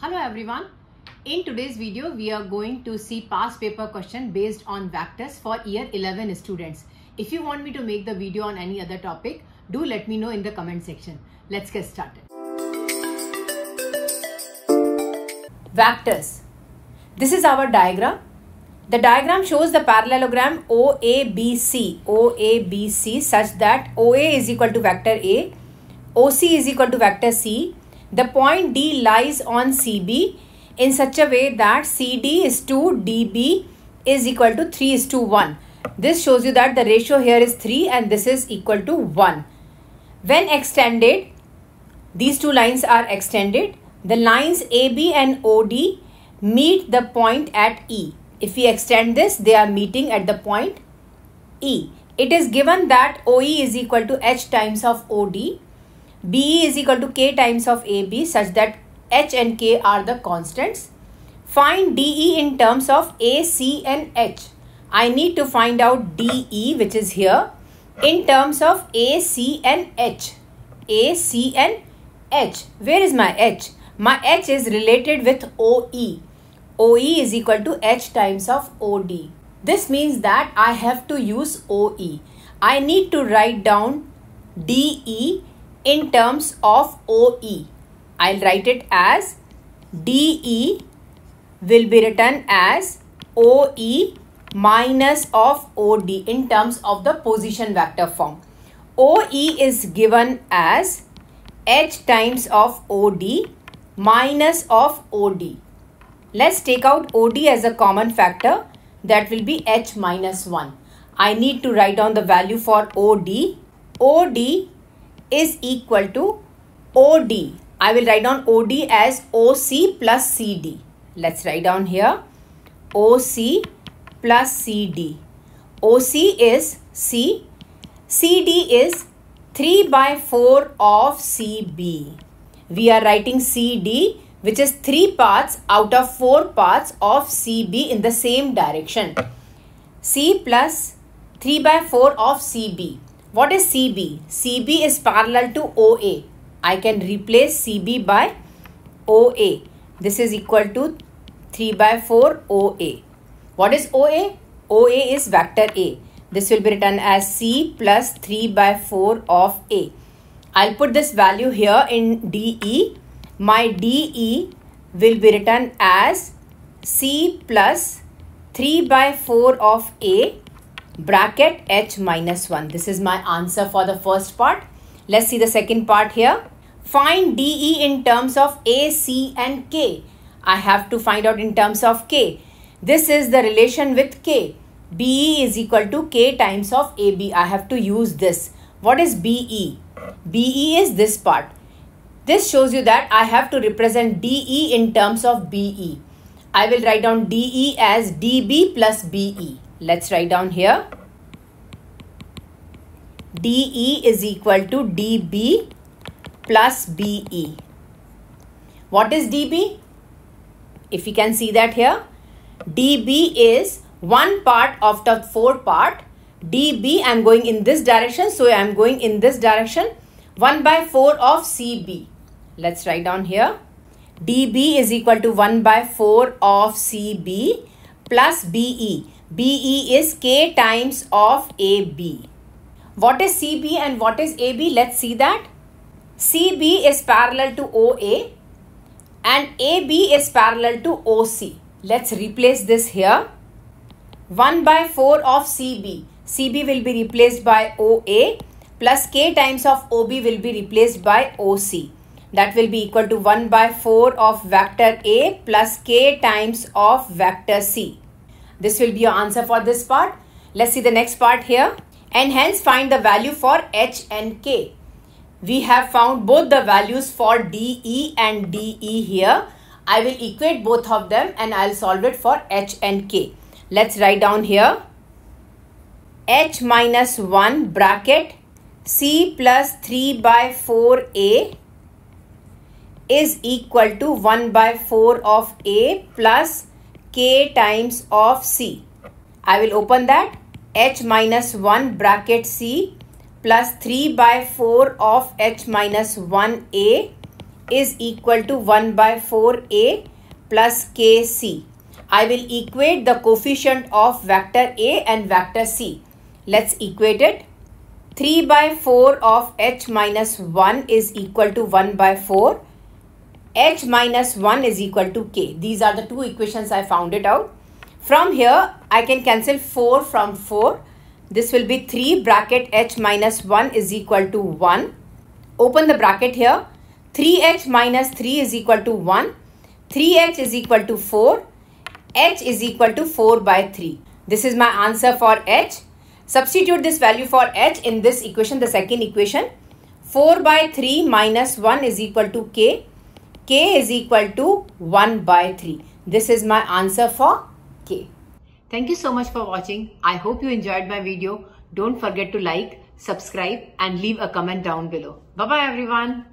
Hello everyone. In today's video, we are going to see past paper question based on vectors for year 11 students. If you want me to make the video on any other topic, do let me know in the comment section. Let's get started. Vectors. This is our diagram. The diagram shows the parallelogram OABC such that OA is equal to vector A, OC is equal to vector C. The point D lies on CB in such a way that CD is to DB is equal to 3:1. This shows you that the ratio here is 3 and this is equal to 1. When extended, these two lines are extended. The lines AB and OD meet the point at E. If we extend this, they are meeting at the point E. It is given that OE is equal to H times of OD. BE is equal to K times of AB such that H and K are the constants. Find DE in terms of A, C and H. I need to find out DE, which is here, in terms of A, C and H. A, C and H. Where is my H? My H is related with OE. OE is equal to H times of OD. This means that I have to use OE. I need to write down DE in terms of OE. I'll write it as DE will be written as OE minus of OD in terms of the position vector form. OE is given as H times of OD minus of OD. Let's take out OD as a common factor. That will be H minus 1. I need to write down the value for OD. OD is equal to OD. I will write down OD as OC plus CD. Let's write down here OC plus CD. OC is C. CD is 3/4 of CB. We are writing CD, which is 3 parts out of 4 parts of CB in the same direction. C plus 3/4 of CB. What is CB? CB is parallel to OA. I can replace CB by OA. This is equal to 3/4 OA. What is OA? OA is vector A. This will be written as C plus 3/4 of A. I'll put this value here in DE. My DE will be written as C plus 3/4 of A bracket H minus 1. This is my answer for the first part. Let's see the second part here. Find DE in terms of A, C and K. I have to find out in terms of K. This is the relation with K. BE is equal to K times of AB. I have to use this. What is BE? BE is this part. This shows you that I have to represent DE in terms of BE. I will write down DE as DB plus BE. Let's write down here. DE is equal to DB plus BE. What is DB? If you can see that here, DB is one part of the 4 part. DB, I am going in this direction, so I am going in this direction. 1/4 of CB. Let's write down here. DB is equal to 1/4 of CB plus BE. BE is K times of AB. What is CB and what is AB? Let's see that. CB is parallel to OA and AB is parallel to OC. Let's replace this here. 1/4 of CB. CB will be replaced by OA plus K times of OB will be replaced by OC. That will be equal to 1/4 of vector A plus K times of vector C. This will be your answer for this part. Let's see the next part here. And hence find the value for H and K. We have found both the values for DE and DE here. I will equate both of them and I'll solve it for H and K. Let's write down here. H minus 1 bracket C plus 3/4 A is equal to 1/4 of A plus K times of C. I will open that. H minus 1 bracket C plus 3/4 of H minus 1A is equal to 1 by 4a plus kc. I will equate the coefficient of vector A and vector C. Let's equate it. 3 by 4 of h minus 1 is equal to 1 by 4. H minus 1 is equal to k. These are the two equations I found it out. From here, I can cancel 4 from 4. This will be 3 bracket h minus 1 is equal to 1. Open the bracket here. 3h minus 3 is equal to 1. 3h is equal to 4. H is equal to 4 by 3. This is my answer for h. Substitute this value for h in this equation, the second equation. 4 by 3 minus 1 is equal to k. K is equal to 1 by 3. This is my answer for k. Thank you so much for watching. I hope you enjoyed my video. Don't forget to like, subscribe and leave a comment down below. Bye-bye everyone.